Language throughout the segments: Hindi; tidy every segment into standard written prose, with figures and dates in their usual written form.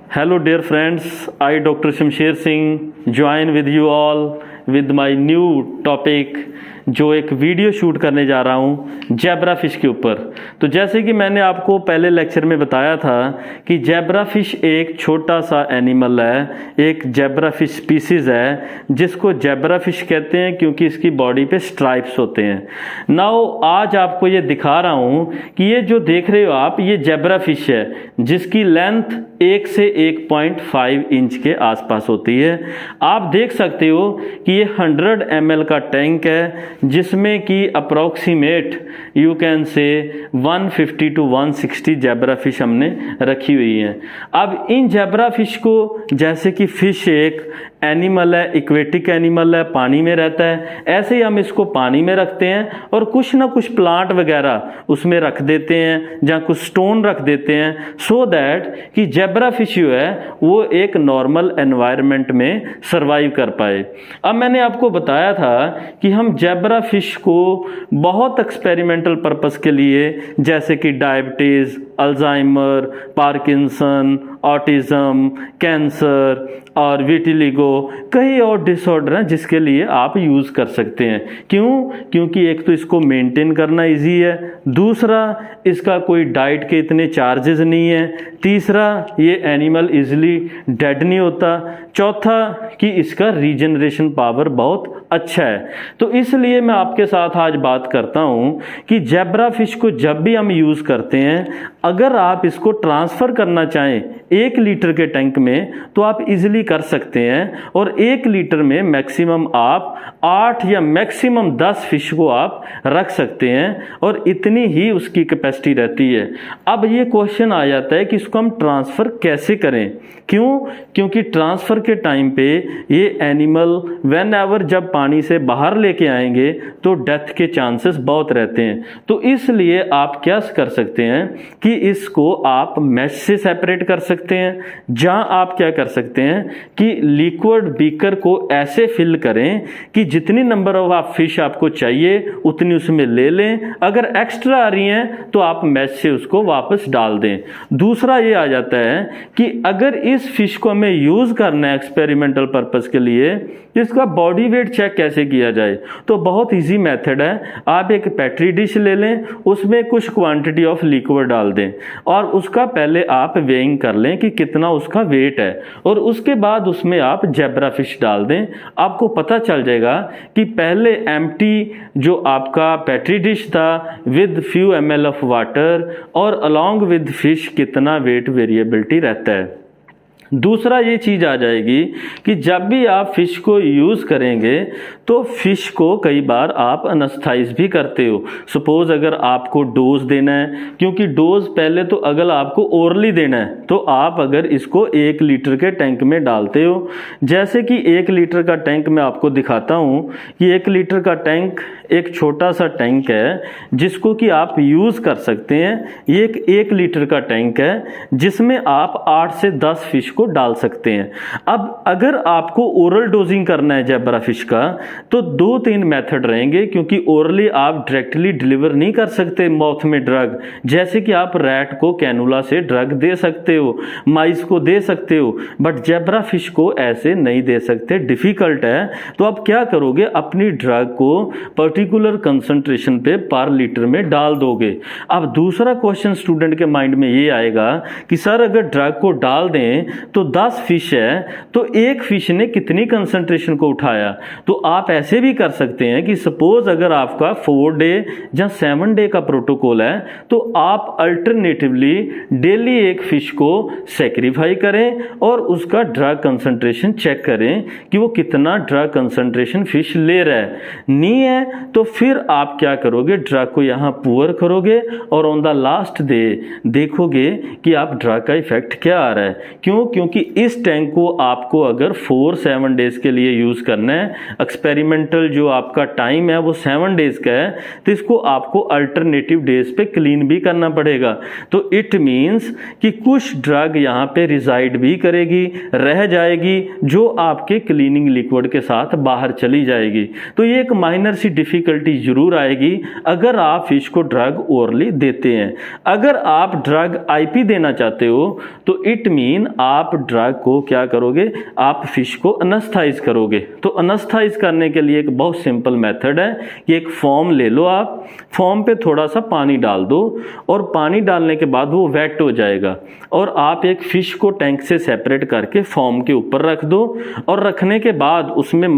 Hello, dear friends. I, Dr. Shamsher Singh, join with you all with my new topic, जो एक वीडियो शूट करने जा रहा हूँ जेब्रा फिश के ऊपर। तो जैसे कि मैंने आपको पहले लेक्चर में बताया था कि जेब्रा फिश एक छोटा सा एनिमल है, एक जेब्रा फिश स्पीसीज़ है जिसको जेब्रा फिश कहते हैं क्योंकि इसकी बॉडी पे स्ट्राइप्स होते हैं। नाउ आज आपको ये दिखा रहा हूँ कि ये जो देख रहे हो आप, ये जेब्रा फिश है जिसकी लेंथ 1 से 1.5 इंच के आसपास होती है। आप देख सकते हो कि ये 100 ml का टैंक है जिसमें कि approximate you can say 150 to 160 zebra fish हमने रखी हुई है। अब इन जेब्रा फिश को, जैसे कि फिश एक एनिमल है, इक्वेटिक एनिमल है, पानी में रहता है, ऐसे ही हम इसको पानी में रखते हैं और कुछ ना कुछ प्लांट वगैरह उसमें रख देते हैं या कुछ स्टोन रख देते हैं सो दैट कि जेब्रा फिश जो है वो एक नॉर्मल एनवायरनमेंट में सरवाइव कर पाए। अब मैंने आपको बताया था कि हम जेब्रा फिश को बहुत एक्सपेरिमेंटल पर्पस के लिए, जैसे कि diabetes, Alzheimer, Parkinson, autism, cancer और विटिलिगो, कई और डिसऑर्डर हैं जिसके लिए आप यूज़ कर सकते हैं। क्योंकि एक तो इसको मेंटेन करना इजी है, दूसरा इसका कोई डाइट के इतने चार्जेस नहीं है, तीसरा ये एनिमल इजीली डेड नहीं होता, चौथा कि इसका रीजनरेशन पावर बहुत अच्छा है। तो इसलिए मैं आपके साथ आज बात करता हूँ कि जेब्रा फिश को जब भी हम यूज़ करते हैं, अगर आप इसको ट्रांसफ़र करना चाहें 1 लीटर के टैंक में तो आप इजीली कर सकते हैं और 1 लीटर में मैक्सिमम आप 8 या मैक्सिमम 10 फिश को आप रख सकते हैं और इतनी ही उसकी कैपेसिटी रहती है। अब ये क्वेश्चन आ जाता है कि इसको हम ट्रांसफ़र कैसे करें। क्योंकि ट्रांसफ़र के टाइम पे ये एनिमल व्हेन एवर जब पानी से बाहर लेके आएंगे तो डेथ के चांसेस बहुत रहते हैं। तो इसलिए आप क्या कर सकते हैं कि इसको आप मैश से सेपरेट कर सकते हैं, जहां आप क्या कर सकते हैं कि लिक्विड बीकर को ऐसे फिल करें कि जितनी नंबर ऑफ आप फिश आपको चाहिए उतनी उसमें ले लें, अगर एक्स्ट्रा आ रही हैं तो आप मैश से उसको वापस डाल दें। दूसरा ये आ जाता है कि अगर इस फिश को हमें यूज़ करना है एक्सपेरिमेंटल पर्पस के लिए, इसका बॉडी वेट चेक कैसे किया जाए, तो बहुत इजी मेथड है। आप एक पेट्री डिश ले लें, उसमें कुछ क्वांटिटी ऑफ लिक्विड डाल दें और उसका पहले आप वेइंग कर लें कि कितना उसका वेट है और उसके बाद उसमें आप जेब्रा फिश डाल दें। आपको पता चल जाएगा कि पहले एम्प्टी जो आपका पेट्री डिश था with few ml of water और अलॉन्ग विद फिश कितना वेट वेरिएबिलिटी रहता है। दूसरा ये चीज़ आ जाएगी कि जब भी आप फिश को यूज़ करेंगे तो फिश को कई बार आप अनस्थाइज भी करते हो। सपोज अगर आपको डोज देना है, क्योंकि डोज पहले तो अगर आपको ओरली देना है तो आप अगर इसको 1 लीटर के टैंक में डालते हो, जैसे कि 1 लीटर का टैंक मैं आपको दिखाता हूँ कि 1 लीटर का टैंक एक छोटा सा टैंक है जिसको कि आप यूज़ कर सकते हैं। ये एक 1 लीटर का टैंक है जिसमें आप 8 से 10 फिश को डाल सकते हैं। अब अगर आपको ओरल डोजिंग करना है जेब्रा फिश का तो 2-3 मेथड रहेंगे, क्योंकि ओरली आप डायरेक्टली डिलीवर नहीं कर सकते माउथ में ड्रग, जैसे कि आप रैट को कैनुला से ड्रग दे सकते हो, माइस को दे सकते हो, बट जेब्रा फिश को ऐसे नहीं दे सकते, डिफिकल्ट है। तो आप क्या करोगे, अपनी ड्रग को पर्टिकुलर कंसंट्रेशन पे पर लीटर में डाल दोगे। अब दूसरा क्वेश्चन स्टूडेंट के माइंड में ये आएगा कि सर अगर ड्रग को डाल दें तो 10 फिश है तो एक फिश ने कितनी कंसंट्रेशन को उठाया। तो आप ऐसे भी कर सकते हैं कि सपोज अगर आपका 4 डे या 7 डे का प्रोटोकॉल है तो आप अल्टरनेटिवली डेली एक फिश को सेक्रीफाई करें और उसका ड्रग कंसंट्रेशन चेक करें कि वो कितना ड्रग कंसंट्रेशन फिश ले रहा है। नहीं है तो फिर आप क्या करोगे, ड्रग को यहाँ पुअर करोगे और ऑन द लास्ट डे देखोगे कि आप ड्रग का इफेक्ट क्या आ रहा है। क्योंकि इस टैंक को आपको अगर 4-7 डेज के लिए यूज़ करना है, एक्सपेरिमेंटल जो आपका टाइम है वो 7 डेज का है, तो इसको आपको अल्टरनेटिव डेज पे क्लीन भी करना पड़ेगा। तो इट मीन्स कि कुछ ड्रग यहाँ पे रिजाइड भी करेगी, रह जाएगी, जो आपके क्लीनिंग लिक्विड के साथ बाहर चली जाएगी। तो ये एक माइनर सी डिफिकल्टी डिफ़िकल्टी ज़रूर आएगी अगर आप फिश को ड्रग ओरली देते हैं। अगर आप ड्रग आईपी देना चाहते हो तो इट मीन आप ड्रग को क्या करोगे, आप फिश को अनस्थाइज करोगे। तो अनस्थाइज करने के लिए एक बहुत सिंपल मेथड है कि एक फॉर्म ले लो, आप फॉर्म पे थोड़ा सा पानी डाल दो और पानी डालने के बाद वो वेट हो जाएगा और आप एक फिश को टैंक से सेपरेट करके फॉर्म के ऊपर रख दो और रखने के बाद उसमें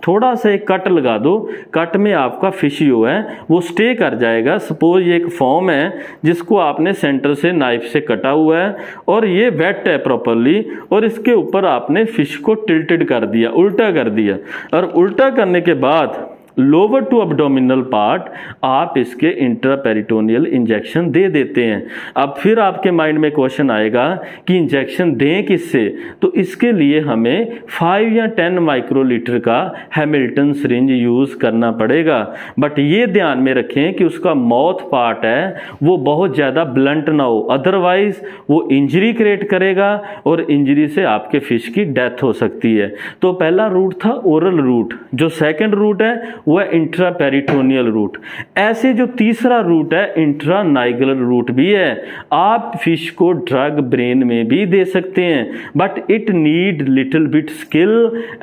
थोड़ा सा एक कट लगा दो। कट में आपका फिश जो है वो स्टे कर जाएगा। सपोज ये एक फॉर्म है जिसको आपने सेंटर से नाइफ से कटा हुआ है और ये वेट है प्रॉपरली और इसके ऊपर आपने फिश को टिल्टेड कर दिया, उल्टा कर दिया और उल्टा करने के बाद लोअर टू अब्डोमिनल पार्ट आप इसके इंट्रापेरिटोनियल इंजेक्शन दे देते हैं। अब फिर आपके माइंड में क्वेश्चन आएगा कि इंजेक्शन दें किससे, तो इसके लिए हमें 5 या 10 माइक्रोलीटर का हैमिल्टन सिरिंज यूज़ करना पड़ेगा। बट ये ध्यान में रखें कि उसका माउथ पार्ट है वो बहुत ज़्यादा ब्लंट ना हो, अदरवाइज वो इंजरी क्रिएट करेगा और इंजरी से आपके फिश की डेथ हो सकती है। तो पहला रूट था ओरल रूट, जो सेकंड रूट है वो है इंट्रापेरिटोनियल रूट। ऐसे जो तीसरा रूट है इंट्रानाइगुलर रूट भी है। आप फिश को ड्रग ब्रेन में भी दे सकते हैं but it need little bit skill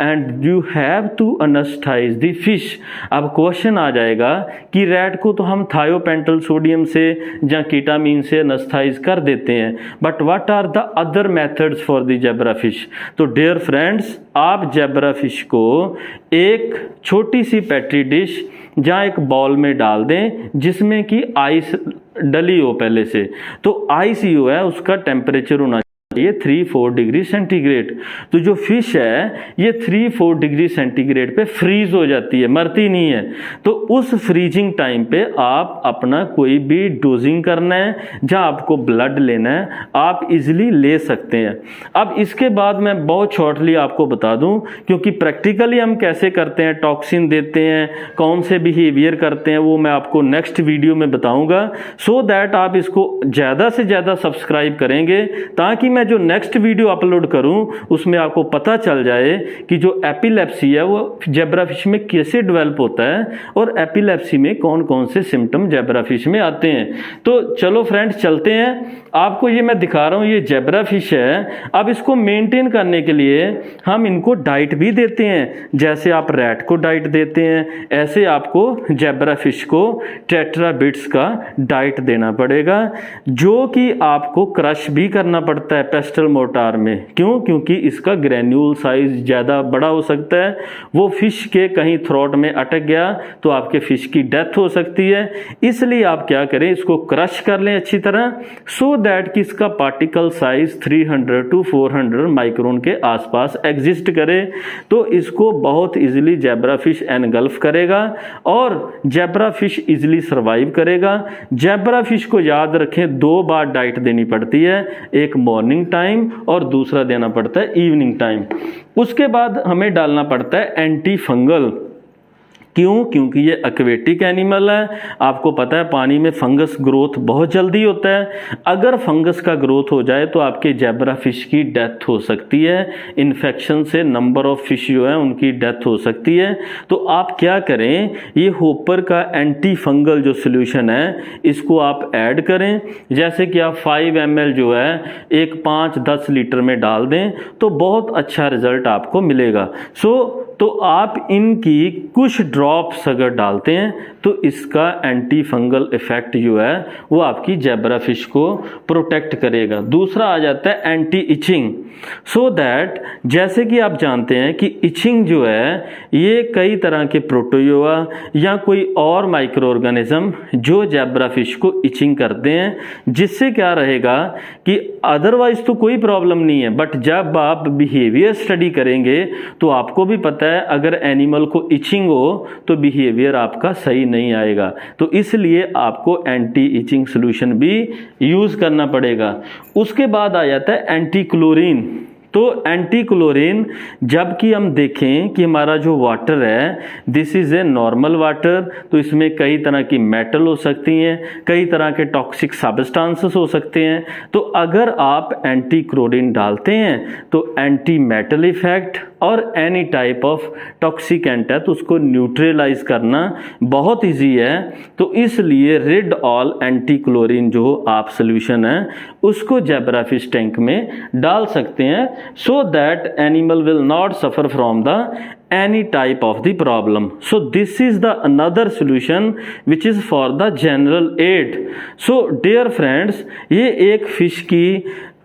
and you have to anaesthetise the fish. अब क्वेश्चन आ जाएगा कि रैट को तो हम थायोपेंटल सोडियम से या कीटामीन से अनस्थाइज कर देते हैं but what are the other methods for the zebra fish. तो डियर फ्रेंड्स, आप जेब्रा फिश को एक छोटी सी पेट्री डिश या एक बॉल में डाल दें जिसमें कि आइस डली हो पहले से। तो आइस जो है उसका टेम्परेचर होना ये 3-4 डिग्री सेंटीग्रेड। तो जो फिश है ये 3-4 डिग्री सेंटीग्रेड पे फ्रीज हो जाती है, मरती नहीं है। तो उस फ्रीजिंग टाइम पे आप अपना कोई भी डोजिंग करना है जहाँ आपको ब्लड लेना है आप इजीली ले सकते हैं। अब इसके बाद मैं बहुत शॉर्टली आपको बता दूं, क्योंकि प्रैक्टिकली हम कैसे करते हैं, टॉक्सिन देते हैं, कौन से बिहेवियर करते हैं, वो मैं आपको नेक्स्ट वीडियो में बताऊंगा। सो दैट आप इसको ज़्यादा से ज़्यादा सब्सक्राइब करेंगे ताकि मैं जो नेक्स्ट वीडियो अपलोड करूं उसमें आपको पता चल जाए कि जो एपिलेप्सी है वो जेब्रा फिश में कैसे डेवलप होता है और एपिलेप्सी में कौन कौन से सिम्टम जेब्रा फिश में आते हैं। तो चलो फ्रेंड्स चलते हैं। आपको ये मैं दिखा रहा हूं, ये जेब्रा फिश है। अब इसको मेंटेन करने के लिए हम इनको डाइट भी देते हैं। जैसे आप रैट को डाइट देते हैं ऐसे आपको जेब्रा फिश को टेट्राबिट्स का डाइट देना पड़ेगा, जो कि आपको क्रश भी करना पड़ता है पेस्टल मोर्टार में। क्यों? क्योंकि इसका ग्रेन्यूल साइज ज़्यादा बड़ा हो सकता है। वो फिश के कहीं थ्रोट में अटक गया तो आपके फिश की डेथ हो सकती है। इसलिए आप क्या करें, इसको क्रश कर लें अच्छी तरह सो दैट कि इसका पार्टिकल साइज 300 to 400 माइक्रोन के आसपास एग्जिस्ट करे। तो इसको बहुत इजीली जेब्रा फिश एनगल्फ करेगा और जेब्रा फिश इजीली सर्वाइव करेगा। जेब्रा फिश को याद रखें 2 बार डाइट देनी पड़ती है, एक मॉर्निंग टाइम और दूसरा देना पड़ता है इवनिंग टाइम। उसके बाद हमें डालना पड़ता है एंटी फंगल। क्यों? क्योंकि ये एक्वेटिक एनिमल है। आपको पता है पानी में फंगस ग्रोथ बहुत जल्दी होता है। अगर फंगस का ग्रोथ हो जाए तो आपके जेब्रा फिश की डेथ हो सकती है। इन्फेक्शन से नंबर ऑफ फिश जो है उनकी डेथ हो सकती है। तो आप क्या करें, ये होपर का एंटी फंगल जो सोल्यूशन है इसको आप ऐड करें। जैसे कि आप 5 ml जो है एक 5-10 लीटर में डाल दें तो बहुत अच्छा रिजल्ट आपको मिलेगा। तो आप इनकी कुछ ड्रॉप्स अगर डालते हैं तो इसका एंटी फंगल इफेक्ट जो है वो आपकी जेब्रा फिश को प्रोटेक्ट करेगा। दूसरा आ जाता है एंटी इचिंग। सो दैट जैसे कि आप जानते हैं कि इचिंग जो है ये कई तरह के प्रोटोजोआ या कोई और माइक्रो ऑर्गेनिज्म जो जेब्रा फिश को इचिंग करते हैं, जिससे क्या रहेगा कि अदरवाइज तो कोई प्रॉब्लम नहीं है बट जब आप बिहेवियर स्टडी करेंगे तो आपको भी पता है अगर एनिमल को इचिंग हो तो बिहेवियर आपका सही नहीं आएगा। तो इसलिए आपको एंटी इचिंग सॉल्यूशन भी यूज करना पड़ेगा। उसके बाद आ जाता है एंटी क्लोरीन। तो एंटी क्लोरीन जबकि हम देखें कि हमारा जो वाटर है this is a normal water, तो इसमें कई तरह की मेटल हो सकती हैं, कई तरह के टॉक्सिक सब्सटेंसेस हो सकते हैं। तो अगर आप एंटी क्लोरीन डालते हैं तो एंटी मेटल इफेक्ट और एनी टाइप ऑफ टॉक्सिकेंट है तो उसको न्यूट्रलाइज करना बहुत ईजी है। तो इसलिए रिड ऑल एंटी क्लोरीन जो आप सोल्यूशन है उसको जेब्रा फिश टैंक में डाल सकते हैं, so that animal will not suffer from the any type of the problem. So this is the another solution which is for the general aid. So dear friends, ये एक फिश की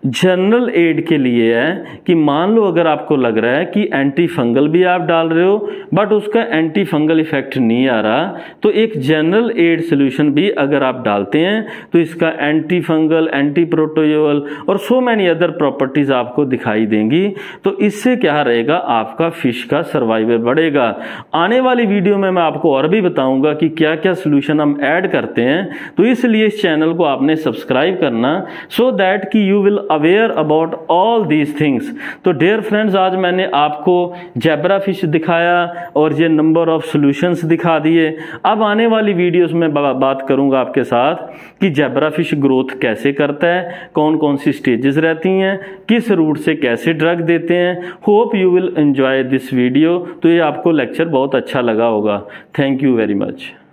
जनरल एड के लिए है कि मान लो अगर आपको लग रहा है कि एंटी फंगल भी आप डाल रहे हो बट उसका एंटी फंगल इफेक्ट नहीं आ रहा, तो एक जनरल एड सोल्यूशन भी अगर आप डालते हैं तो इसका एंटी फंगल, एंटी प्रोटोजोअल और सो मैनी अदर प्रॉपर्टीज आपको दिखाई देंगी। तो इससे क्या रहेगा, आपका फिश का सर्वाइवल बढ़ेगा। आने वाली वीडियो में मैं आपको और भी बताऊंगा कि क्या क्या सोल्यूशन हम ऐड करते हैं, तो इसलिए इस चैनल को आपने सब्सक्राइब करना सो दैट कि you will aware about all these things. तो डियर फ्रेंड्स, आज मैंने आपको जेब्रा फिश दिखाया और ये नंबर ऑफ सॉल्यूशंस दिखा दिए। अब आने वाली वीडियोस में बात करूंगा आपके साथ कि जेब्रा फिश ग्रोथ कैसे करता है, कौन कौन सी स्टेजेस रहती हैं, किस रूट से कैसे ड्रग देते हैं। Hope you will enjoy this video. तो ये आपको लेक्चर बहुत अच्छा लगा होगा। Thank you very much.